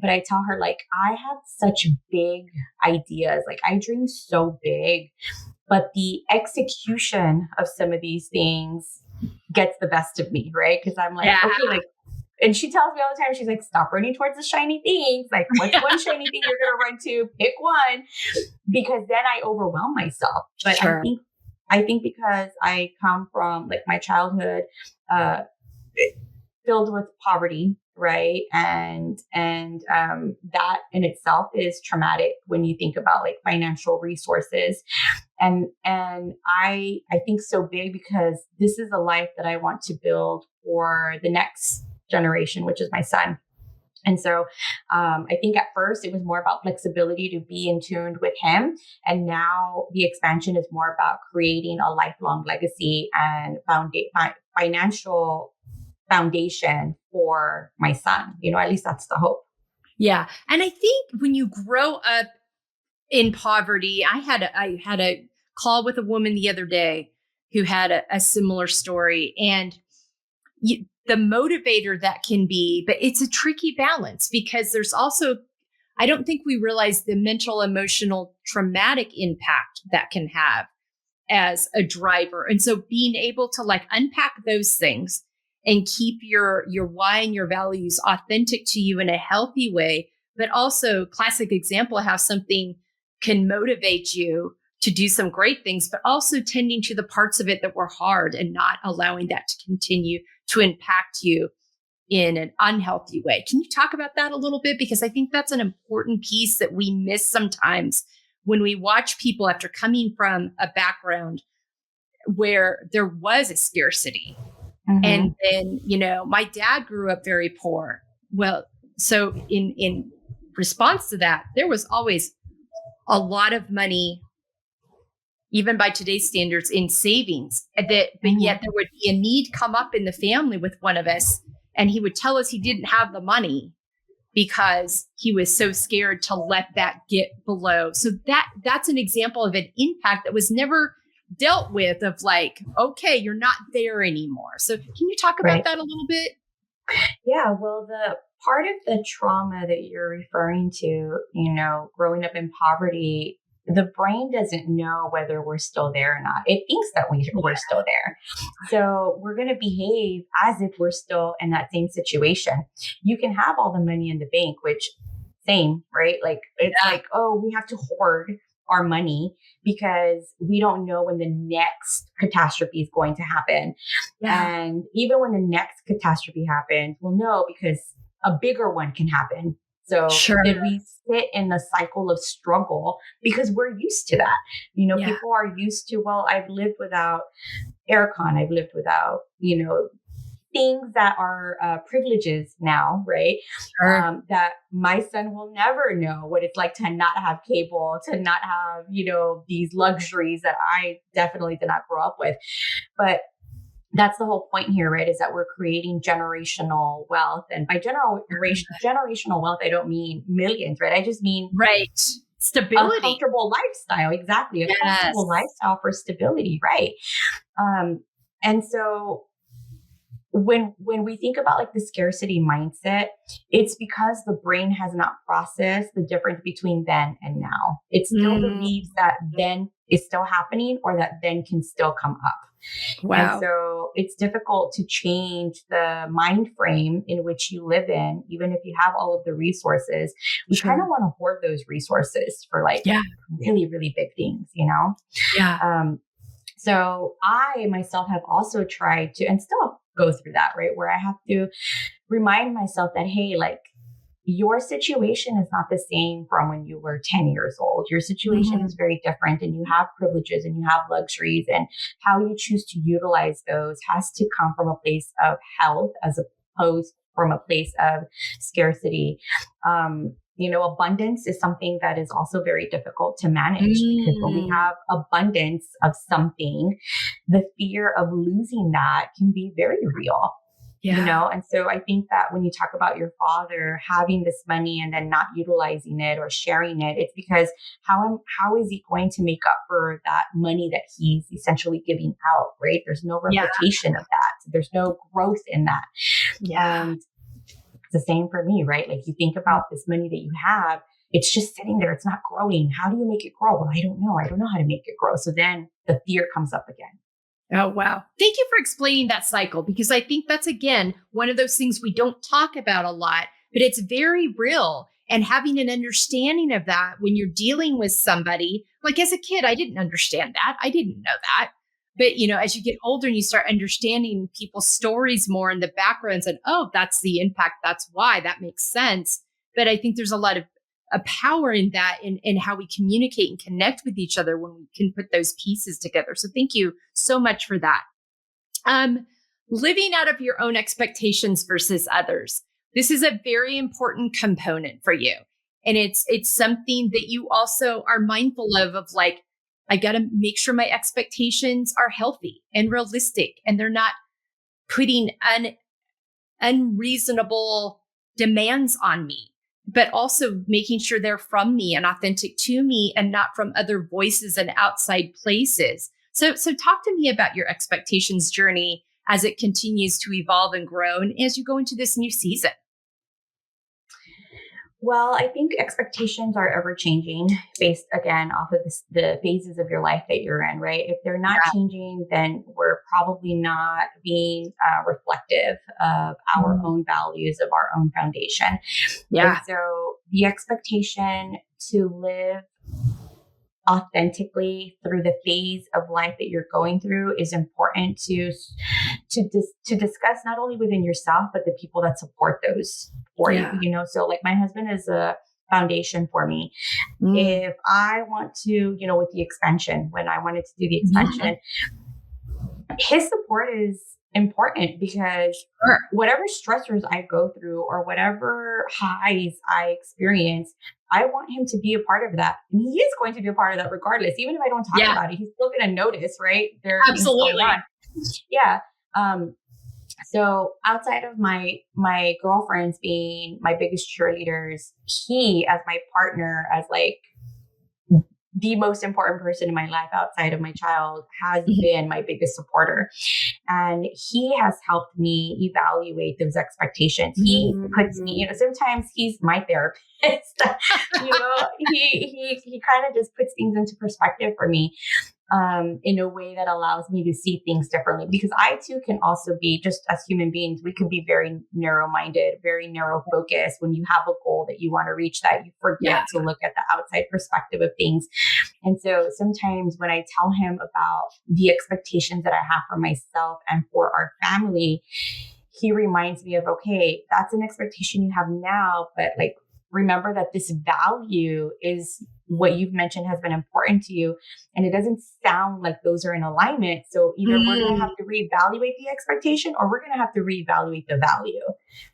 But I tell her, like, I have such big ideas. Like, I dream so big, but the execution of some of these things gets the best of me, right? Because I'm like, okay, like, and she tells me all the time, she's like, stop running towards the shiny things. Like, what's one shiny thing you're going to run to? Pick one, because then I overwhelm myself. But I think because I come from, like, my childhood filled with poverty, right? And that in itself is traumatic when you think about, like, financial resources. And I think so big because this is a life that I want to build for the next generation, which is my son. And so I think at first it was more about flexibility to be in tune with him. And now the expansion is more about creating a lifelong legacy and financial foundation for my son. At least that's the hope. Yeah. And I think when you grow up in poverty, I had a call with a woman the other day who had a similar story, and the motivator that can be, but it's a tricky balance because there's also, I don't think we realize the mental, emotional, traumatic impact that can have as a driver. And so being able to, like, unpack those things and keep your why and your values authentic to you in a healthy way, but also classic example of how something can motivate you to do some great things, but also tending to the parts of it that were hard and not allowing that to continue to impact you in an unhealthy way. Can you talk about that a little bit? Because I think that's an important piece that we miss sometimes when we watch people after coming from a background where there was a scarcity. Mm-hmm. And then, my dad grew up very poor. Well, so in response to that, there was always a lot of money, even by today's standards, in savings, but yet there would be a need come up in the family with one of us, and he would tell us he didn't have the money because he was so scared to let that get below. So that's an example of an impact that was never dealt with, of like, okay, you're not there anymore. So can you talk about that a little bit? Yeah, well, the part of the trauma that you're referring to, growing up in poverty, the brain doesn't know whether we're still there or not. It thinks that we're still there. So we're going to behave as if we're still in that same situation. You can have all the money in the bank, which same, right? Like, it's like, oh, we have to hoard our money because we don't know when the next catastrophe is going to happen. Yeah. And even when the next catastrophe happens, we'll know because a bigger one can happen. So then we sit in the cycle of struggle because we're used to that. People are used to, well, I've lived without aircon. I've lived without, things that are privileges now, right? That my son will never know what it's like to not have cable, to not have, these luxuries that I definitely did not grow up with. But that's the whole point here, right? Is that we're creating generational wealth. And by generational wealth, I don't mean millions, right? I just mean stability, a comfortable lifestyle. Exactly. A comfortable lifestyle for stability. Right. And so when we think about like the scarcity mindset, it's because the brain has not processed the difference between then and now. It still believes that then is still happening or that then can still come up. Wow. And so it's difficult to change the mind frame in which you live in, even if you have all of the resources. We kind of want to hoard those resources for really, really big things, Yeah. So I myself have also tried to, and still go through that, right? Where I have to remind myself that, hey, like, your situation is not the same from when you were 10 years old. Your situation is very different, and you have privileges and you have luxuries, and how you choose to utilize those has to come from a place of health as opposed from a place of scarcity. Abundance is something that is also very difficult to manage because when we have abundance of something, the fear of losing that can be very real. Yeah. And so I think that when you talk about your father having this money and then not utilizing it or sharing it, it's because how is he going to make up for that money that he's essentially giving out, right? There's no replication of that. There's no growth in that. Yeah. And it's the same for me, right? Like, you think about this money that you have, it's just sitting there. It's not growing. How do you make it grow? Well, I don't know. I don't know how to make it grow. So then the fear comes up again. Oh, wow. Thank you for explaining that cycle, because I think that's, again, one of those things we don't talk about a lot, but it's very real. And having an understanding of that when you're dealing with somebody, like as a kid, I didn't understand that. I didn't know that. But, as you get older and you start understanding people's stories more in the backgrounds, and, oh, that's the impact. That's why that makes sense. But I think there's a lot of a power in that, in how we communicate and connect with each other when we can put those pieces together. So thank you so much for that. Living out of your own expectations versus others. This is a very important component for you. And it's something that you also are mindful of like, I got to make sure my expectations are healthy and realistic, and they're not putting unreasonable demands on me, but also making sure they're from me and authentic to me and not from other voices and outside places. So talk to me about your expectations journey as it continues to evolve and grow, and as you go into this new season. Well, I think expectations are ever changing based, again, off of the phases of your life that you're in, right? If they're not changing, then we're probably not being reflective of our own values, of our own foundation. Yeah. And so the expectation to live authentically through the phase of life that you're going through is important to discuss, not only within yourself, but the people that support those for you, so like my husband is a foundation for me. If I want to, with the expansion, when I wanted to do the expansion, his support is important because whatever stressors I go through or whatever highs I experience, I want him to be a part of that. And he is going to be a part of that regardless. Even if I don't talk about it, he's still going to notice, right? There are things going on. Yeah. So outside of my girlfriends being my biggest cheerleaders, he as my partner, as like the most important person in my life outside of my child, has been my biggest supporter. And he has helped me evaluate those expectations. He puts me, sometimes he's my therapist. He kind of just puts things into perspective for me. In a way that allows me to see things differently, because I too can also be, just as human beings, we can be very narrow-minded, very narrow focused. When you have a goal that you want to reach, that you forget to look at the outside perspective of things. And so sometimes when I tell him about the expectations that I have for myself and for our family, he reminds me of, okay, that's an expectation you have now, but like, remember that this value is what you've mentioned has been important to you. And it doesn't sound like those are in alignment. So either we're going to have to reevaluate the expectation, or we're going to have to reevaluate the value.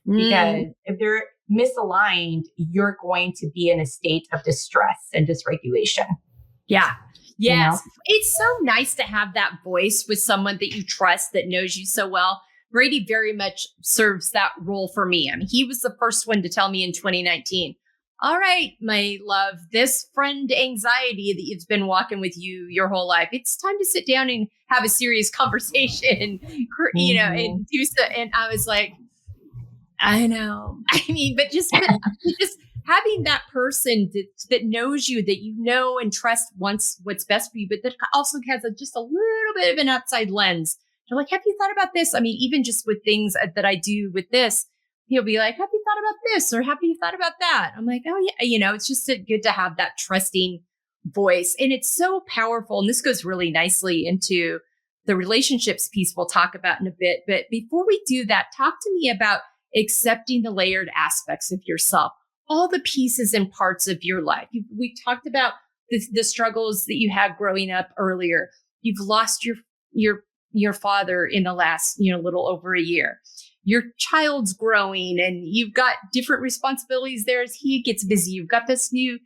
Because if they're misaligned, you're going to be in a state of distress and dysregulation. Yeah. Yes. It's so nice to have that voice with someone that you trust, that knows you so well. Brady very much serves that role for me. I mean, he was the first one to tell me in 2019, all right, my love, this friend anxiety that it's been walking with you your whole life, it's time to sit down and have a serious conversation, and do so. And I was like, I know. I mean, but just having that person that knows you, that and trust wants what's best for you, but that also has just a little bit of an outside lens. They're like, have you thought about this? I mean, even just with things that I do with this, he'll be like, have you thought about this? Or have you thought about that? I'm like, oh yeah. It's just good to have that trusting voice. And it's so powerful. And this goes really nicely into the relationships piece we'll talk about in a bit. But before we do that, talk to me about accepting the layered aspects of yourself, all the pieces and parts of your life. We talked about the struggles that you had growing up earlier. You've lost your father in the last, little over a year. Your child's growing and you've got different responsibilities there as he gets busy. You've got this new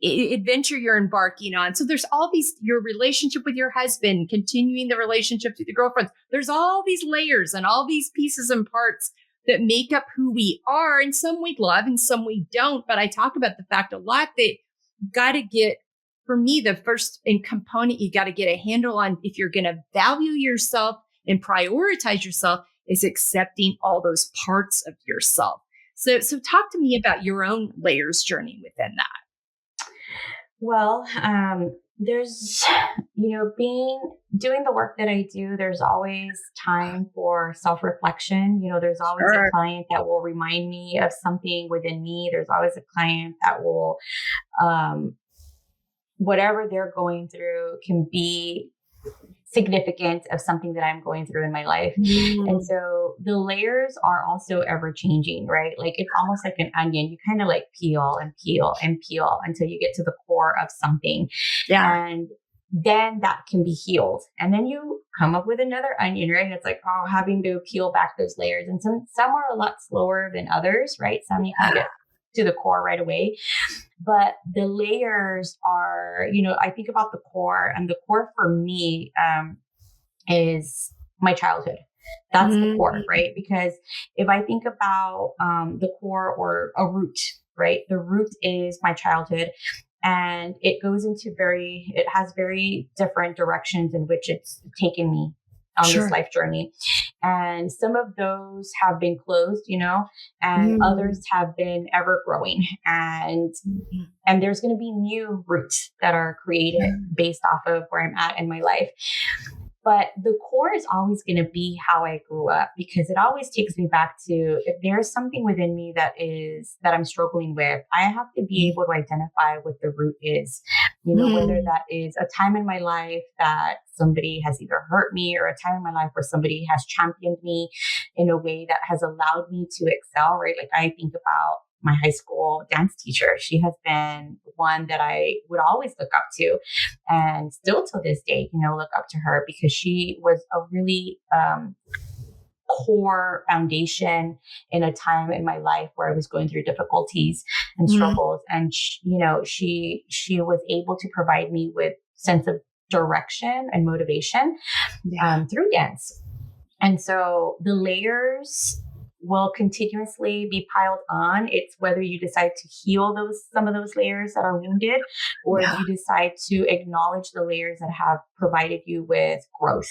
adventure you're embarking on. So there's all these, your relationship with your husband, continuing the relationships with your girlfriends. There's all these layers and all these pieces and parts that make up who we are. And some we love and some we don't. But I talk about the fact a lot that you got to get, for me, the first component you got to get a handle on if you're going to value yourself and prioritize yourself is accepting all those parts of yourself. So talk to me about your own layers journey within that. Well, there's, doing the work that I do, there's always time for self-reflection. There's always a client that will remind me of something within me. There's always a client that will, whatever they're going through can be significant of something that I'm going through in my life. And so the layers are also ever changing, right? Like it's almost like an onion. You kind of like peel and peel and peel until you get to the core of something. Yeah. And then that can be healed. And then you come up with another onion, right? And it's like, having to peel back those layers. And some are a lot slower than others, right? Some you can get to the core right away. But the layers are, I think about the core, and the core for me is my childhood. That's the core, right? Because if I think about the core or a root, right? The root is my childhood. And it goes into it has very different directions in which it's taken me on this life journey. And some of those have been closed, and others have been ever growing. And there's going to be new roots that are created based off of where I'm at in my life. But the core is always going to be how I grew up, because it always takes me back to, if there's something within me that I'm struggling with, I have to be able to identify what the root is. whether that is a time in my life that somebody has either hurt me or a time in my life where somebody has championed me in a way that has allowed me to excel, right? Like I think about my high school dance teacher. She has been one that I would always look up to and still to this day, look up to her because she was a really core foundation in a time in my life where I was going through difficulties and struggles. And, she was able to provide me with sense of direction and motivation through dance. And so the layers will continuously be piled on. It's whether you decide to heal some of those layers that are wounded, or if you decide to acknowledge the layers that have provided you with growth.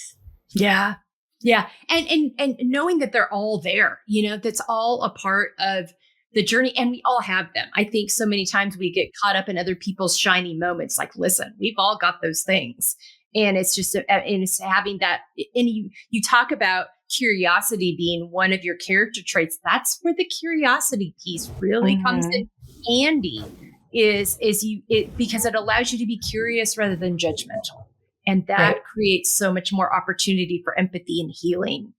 Yeah. Yeah. And knowing that they're all there, that's all a part of the journey, and we all have them. I think so many times we get caught up in other people's shiny moments. Like, listen, we've all got those things. And it's just, and it's having that, and you talk about curiosity being one of your character traits. That's where the curiosity piece really comes in handy because it allows you to be curious rather than judgmental. And that creates so much more opportunity for empathy and healing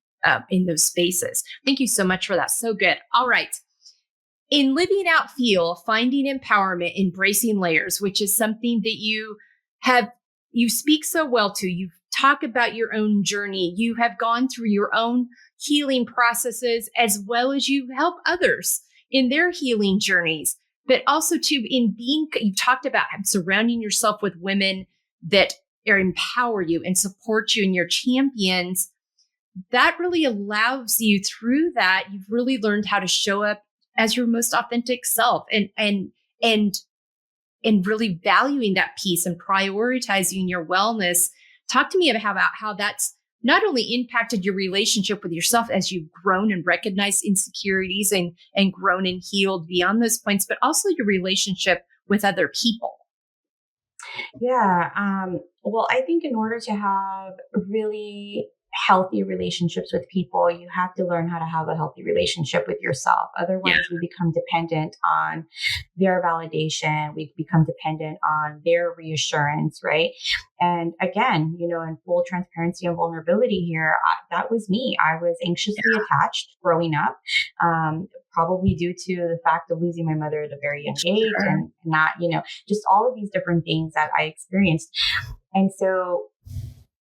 in those spaces. Thank you so much for that. So good. All right. In living out F.E.E.L, finding empowerment, embracing layers, which is something that you speak so well to. You talk about your own journey. You have gone through your own healing processes, as well as you help others in their healing journeys. But also too, you talked about surrounding yourself with women that empower you and support you and your champions. That really allows you through that. You've really learned how to show up as your most authentic self and really valuing that piece and prioritizing your wellness. Talk to me about how that's not only impacted your relationship with yourself as you've grown and recognized insecurities and grown and healed beyond those points, but also your relationship with other people. Yeah. Well, I think in order to have really healthy relationships with people, you have to learn how to have a healthy relationship with yourself. Otherwise, we become dependent on their validation. We become dependent on their reassurance, right? And again, in full transparency and vulnerability here, that was me. I was anxiously attached growing up, probably due to the fact of losing my mother at a very young age and not, just all of these different things that I experienced. And so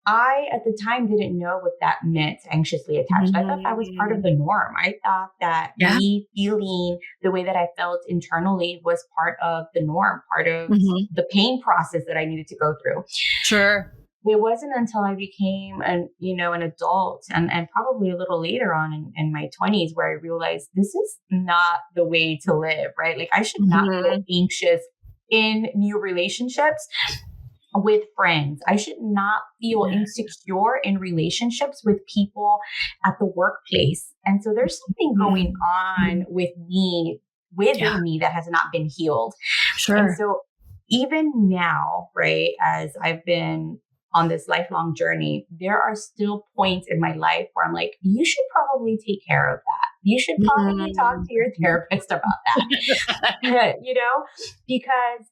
I, at the time, didn't know what that meant, anxiously attached. I thought that was part of the norm. I thought that me feeling the way that I felt internally was part of the norm, part of the pain process that I needed to go through. Sure. It wasn't until I became an adult and probably a little later on in my 20s where I realized this is not the way to live, right? Like I should not feel anxious in new relationships with friends. I should not feel insecure in relationships with people at the workplace. And so there's something going on within me that has not been healed. Sure. And so even now, right, as I've been on this lifelong journey, there are still points in my life where I'm like, you should probably take care of that. You should probably talk to your therapist about that, because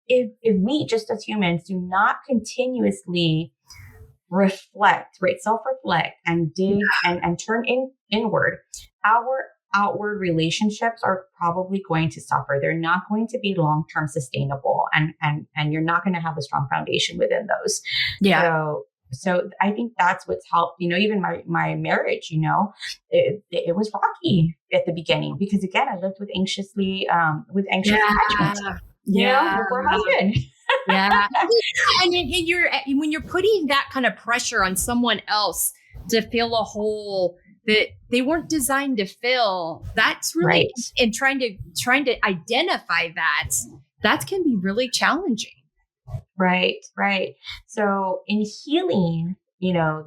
if we just as humans do not continuously reflect, right, self-reflect and dig and turn inward, our outward relationships are probably going to suffer. They're not going to be long-term sustainable and you're not going to have a strong foundation within those. Yeah. So I think that's what's helped, even my marriage, it was rocky at the beginning because again, I lived with anxious attachment. Poor husband. Yeah. And when you're putting that kind of pressure on someone else to fill a hole that they weren't designed to fill, that's really, and trying to identify that can be really challenging. Right. So in healing,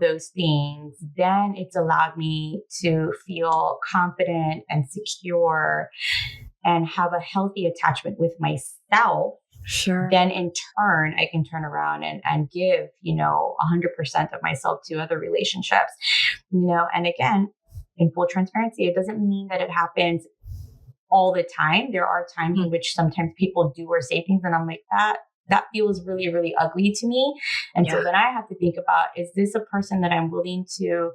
those things, then it's allowed me to feel confident and secure and have a healthy attachment with myself. Sure. Then in turn, I can turn around and give, 100% of myself to other relationships, and again, in full transparency, it doesn't mean that it happens all the time. There are times in which sometimes people do or say things and I'm like, that feels really, really ugly to me. And so then I have to think about, is this a person that I'm willing to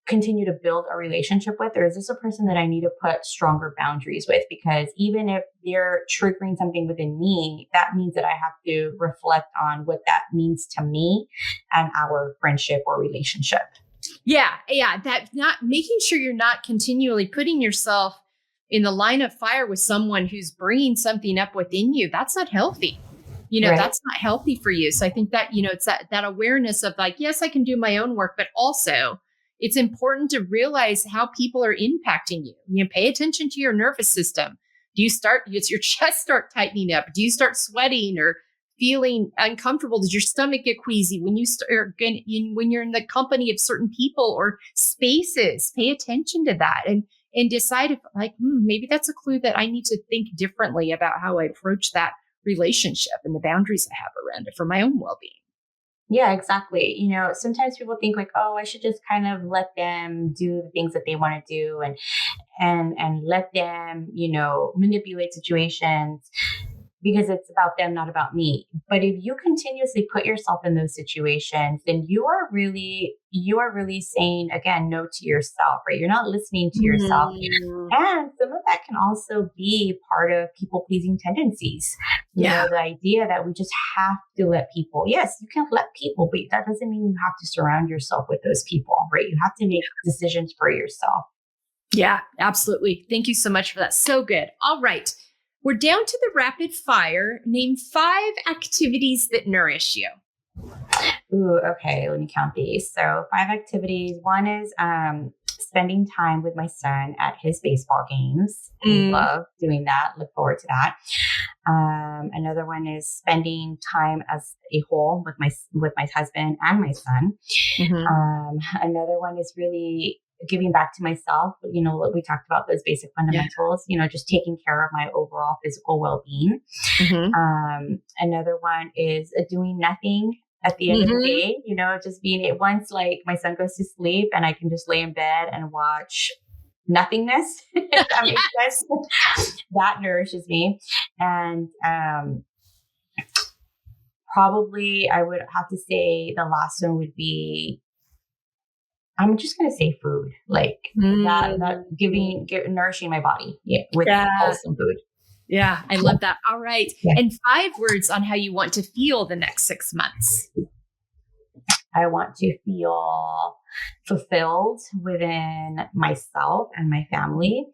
continue to build a relationship with, or is this a person that I need to put stronger boundaries with? Because even if they're triggering something within me, that means that I have to reflect on what that means to me and our friendship or relationship. Yeah. That not making sure you're not continually putting yourself in the line of fire with someone who's bringing something up within you. That's not healthy. Right. That's not healthy for you. So I think that, it's that awareness of like, yes, I can do my own work, but also it's important to realize how people are impacting you. Pay attention to your nervous system. Does your chest start tightening up? Do you start sweating or feeling uncomfortable? Does your stomach get queasy when when you're in the company of certain people or spaces? Pay attention to that and decide if like, maybe that's a clue that I need to think differently about how I approach that relationship and the boundaries I have around it for my own well-being. Yeah, exactly. Sometimes people think like, oh, I should just kind of let them do the things that they want to do and let them, manipulate situations because it's about them, not about me. But if you continuously put yourself in those situations, then you are really saying, again, no to yourself, right? You're not listening to yourself. And some of that can also be part of people-pleasing tendencies. You know, the idea that we just have to let people, yes, you can let people, but that doesn't mean you have to surround yourself with those people, right? You have to make decisions for yourself. Yeah, absolutely. Thank you so much for that. So good. All right. We're down to the rapid fire. Name 5 activities that nourish you. Ooh, okay. Let me count these. So 5 activities. One is spending time with my son at his baseball games. Love doing that. Look forward to that. Another one is spending time as a whole with my husband and my son. Another one is really giving back to myself. We talked about those basic fundamentals, just taking care of my overall physical well-being. Another one is doing nothing at the end of the day, just being it once like my son goes to sleep and I can just lay in bed and watch nothingness. If that makes sense. That nourishes me. And probably I would have to say the last one would be, I'm just going to say food, like that nourishing my body with wholesome food. Yeah, I love that. All right. Yeah. And 5 words on how you want to feel the next 6 months. I want to feel fulfilled within myself and my family.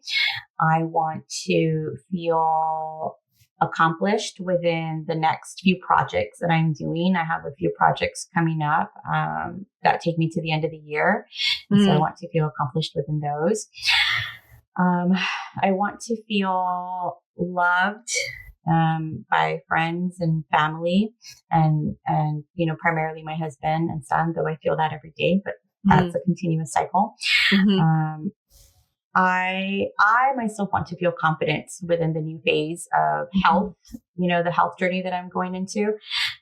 I want to feel accomplished within the next few projects that I'm doing. I have a few projects coming up that take me to the end of the year. And so I want to feel accomplished within those. I want to feel loved by friends and family and primarily my husband and son, though I feel that every day, but that's a continuous cycle. I myself want to feel confident within the new phase of health, the health journey that I'm going into.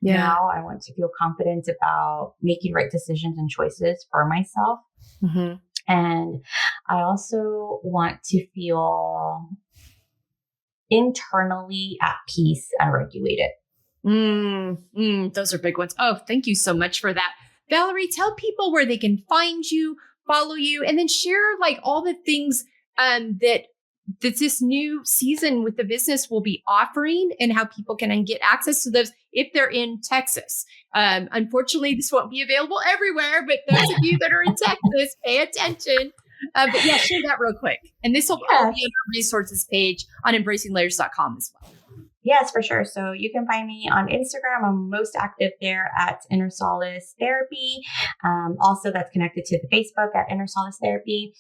Now I want to feel confident about making right decisions and choices for myself. And I also want to feel internally at peace and regulated. Those are big ones. Oh, thank you so much for that. Valerie, tell people where they can find you, follow you, and then share like all the things that this new season with the business will be offering and how people can get access to those if they're in Texas. Unfortunately, this won't be available everywhere, but those of you that are in Texas, pay attention. But share that real quick. And this will all be on our resources page on embracinglayers.com as well. Yes, for sure. So you can find me on Instagram. I'm most active there at Inner Solace Therapy. Also, that's connected to the Facebook at Inner Solace Therapy.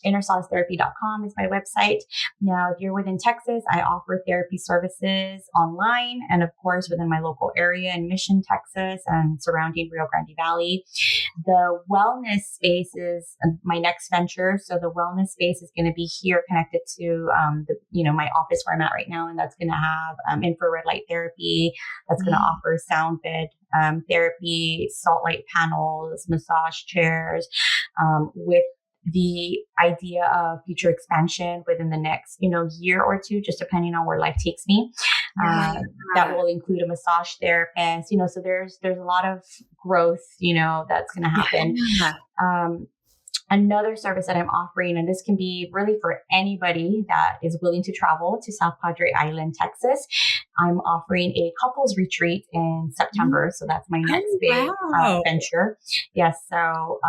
InnerSolaceTherapy.com is my website. Now, if you're within Texas, I offer therapy services online and, of course, within my local area in Mission, Texas, and surrounding Rio Grande Valley. The wellness space is my next venture. So the wellness space is going to be here connected to my office where I'm at right now, and that's going to have infrared light therapy. That's going to offer sound bed therapy, salt light panels, massage chairs, with the idea of future expansion within the next, year or two, just depending on where life takes me. Uh, that will include a massage therapist, so there's a lot of growth, that's going to happen. Yeah. Um, Another service that I'm offering, and this can be really for anybody that is willing to travel to South Padre Island, Texas. I'm offering a couples retreat in September. So that's my next Oh, big wow. venture. Yes. So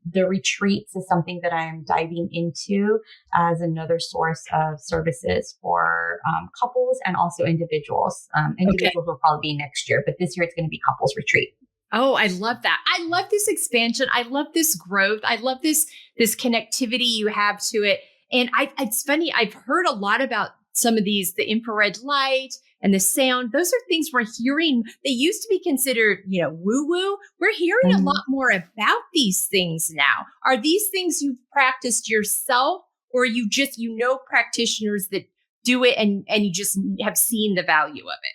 the retreats is something that I'm diving into as another source of services for couples and also individuals. Okay. Individuals will probably be next year, but this year it's going to be couples retreat. Oh, I love that. I love this expansion. I love this growth. I love this connectivity you have to it. And it's funny. I've heard a lot about some of these, the infrared light and the sound. Those are things we're hearing. They used to be considered, woo woo. We're hearing a lot more about these things now. Are these things you've practiced yourself, or you just practitioners that do it and you just have seen the value of it?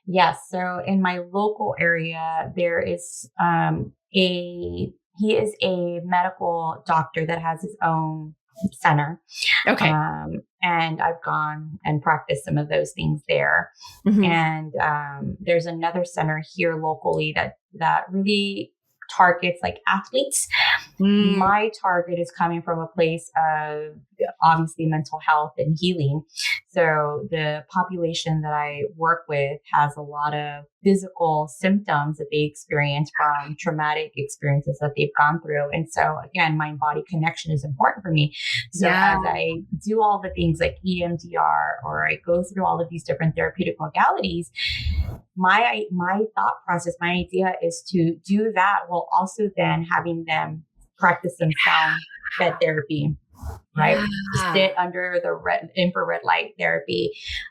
Yes. So in my local area, there is he is a medical doctor that has his own center. Okay. And I've gone and practiced some of those things there. Mm-hmm. And there's another center here locally that really targets like athletes. My target is coming from a place of obviously mental health and healing. So the population that I work with has a lot of physical symptoms that they experience from traumatic experiences that they've gone through. And so again, mind body connection is important for me. So as I do all the things like EMDR, or I go through all of these different therapeutic modalities, my thought process, my idea is to do that while also then having them practice some sound bed therapy, right? Yeah. Sit under the infrared light therapy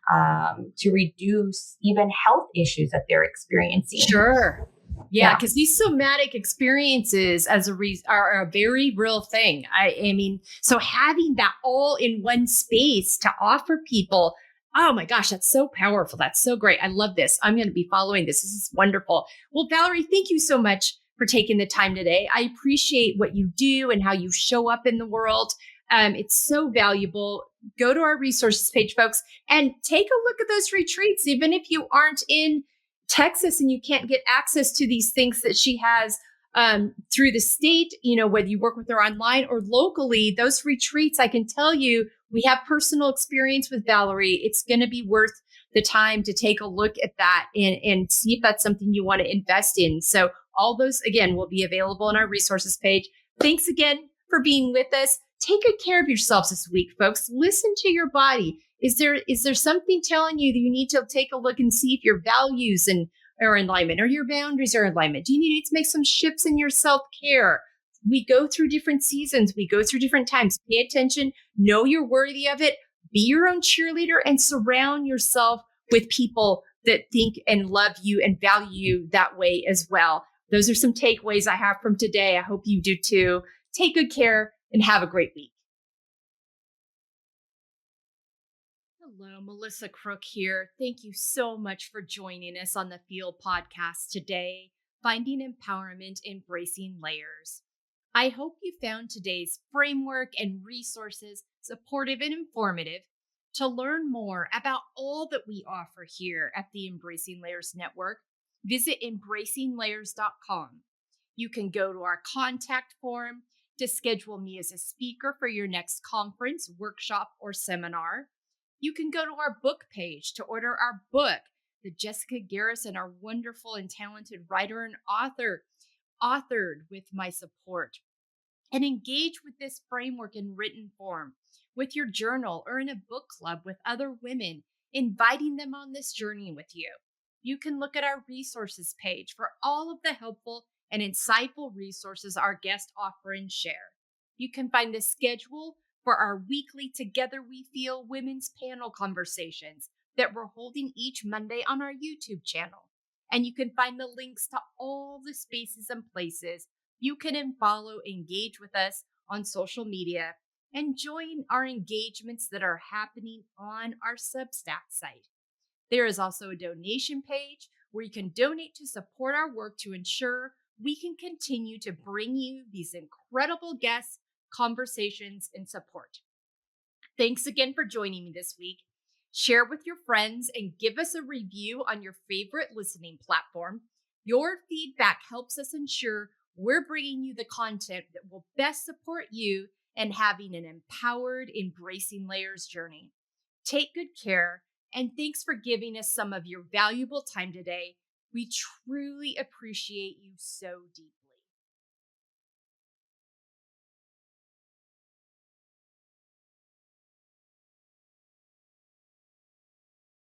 to reduce even health issues that they're experiencing. Sure. Yeah, because these somatic experiences are a very real thing. I mean, so having that all in one space to offer people, oh my gosh, that's so powerful. That's so great. I love this. I'm going to be following this. This is wonderful. Well, Valerie, thank you so much for taking the time today. I appreciate what you do and how you show up in the world. It's so valuable. Go to our resources page, folks, and take a look at those retreats. Even if you aren't in Texas and you can't get access to these things that she has through the state, whether you work with her online or locally, those retreats, I can tell you, we have personal experience with Valerie. It's going to be worth the time to take a look at that and see if that's something you want to invest in. So all those, again, will be available on our resources page. Thanks again for being with us. Take good care of yourselves this week, folks. Listen to your body. Is there something telling you that you need to take a look and see if your values are in alignment, or your boundaries are in alignment? Do you need to make some shifts in your self-care? We go through different seasons. We go through different times. Pay attention. Know you're worthy of it. Be your own cheerleader and surround yourself with people that think and love you and value you that way as well. Those are some takeaways I have from today. I hope you do too. Take good care and have a great week. Hello, Melissa Crook here. Thank you so much for joining us on the F.E.E.L Podcast today, Finding Empowerment, Embracing Layers. I hope you found today's framework and resources supportive and informative. To learn more about all that we offer here at the Embracing Layers Network, visit embracinglayers.com. You can go to our contact form to schedule me as a speaker for your next conference, workshop, or seminar. You can go to our book page to order our book that Jessica Garrison, our wonderful and talented writer and author, authored with my support. And engage with this framework in written form with your journal or in a book club with other women, inviting them on this journey with you. You can look at our resources page for all of the helpful and insightful resources our guests offer and share. You can find the schedule for our weekly Together We Feel women's panel conversations that we're holding each Monday on our YouTube channel. And you can find the links to all the spaces and places you can follow, engage with us on social media, and join our engagements that are happening on our Substack site. There is also a donation page where you can donate to support our work to ensure we can continue to bring you these incredible guests, conversations, and support. Thanks again for joining me this week. Share with your friends and give us a review on your favorite listening platform. Your feedback helps us ensure we're bringing you the content that will best support you and having an empowered, embracing layers journey. Take good care, and thanks for giving us some of your valuable time today. We truly appreciate you so deeply.